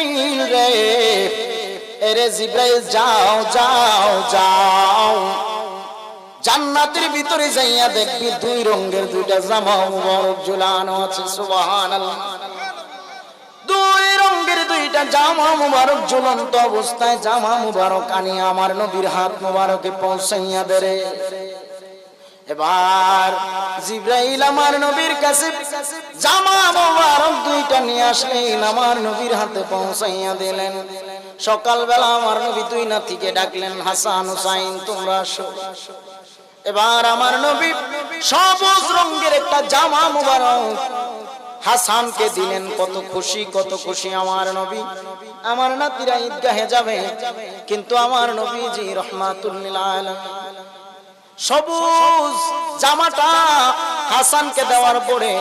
জিব্রাইল রে, এরে জিব্রাইল যাও যাও যাও, জান্নাতের ভিতরে যাইয়া দেখবি দুই রঙের দুইটা জামা মুবারক ঝুলানো আছে। সুবহানাল্লাহ। দুই রঙের দুইটা জামা মুবারক ঝুলন্ত অবস্থায় জামা মুবারক আনি আমার নবীর হাত মুবারকে পৌঁছাইয়া দেরে। এবার জিব্রাইল আমার নবীর কাছে জামা মুবারক দুইটা নিয়ে আসলেন, আমার নবীর হাতে পৌঁছাইয়া দিলেন। সকালবেলা আমার নবী দুই নাতিকে ডাকলেন, হাসান হুসাইন তোমরা আসো। এবার আমার নবী সবুজ রঙের একটা জামা মুবারক হাসানকে দিলেন। কত খুশি কত খুশি আমার নবী। আমার নাতিরা ঈদগাহে যাবে, কিন্তু আমার নবীজি রাহমাতুল লিল আলামিন সবুজ জামাটা হাসানকে দেওয়ার পরে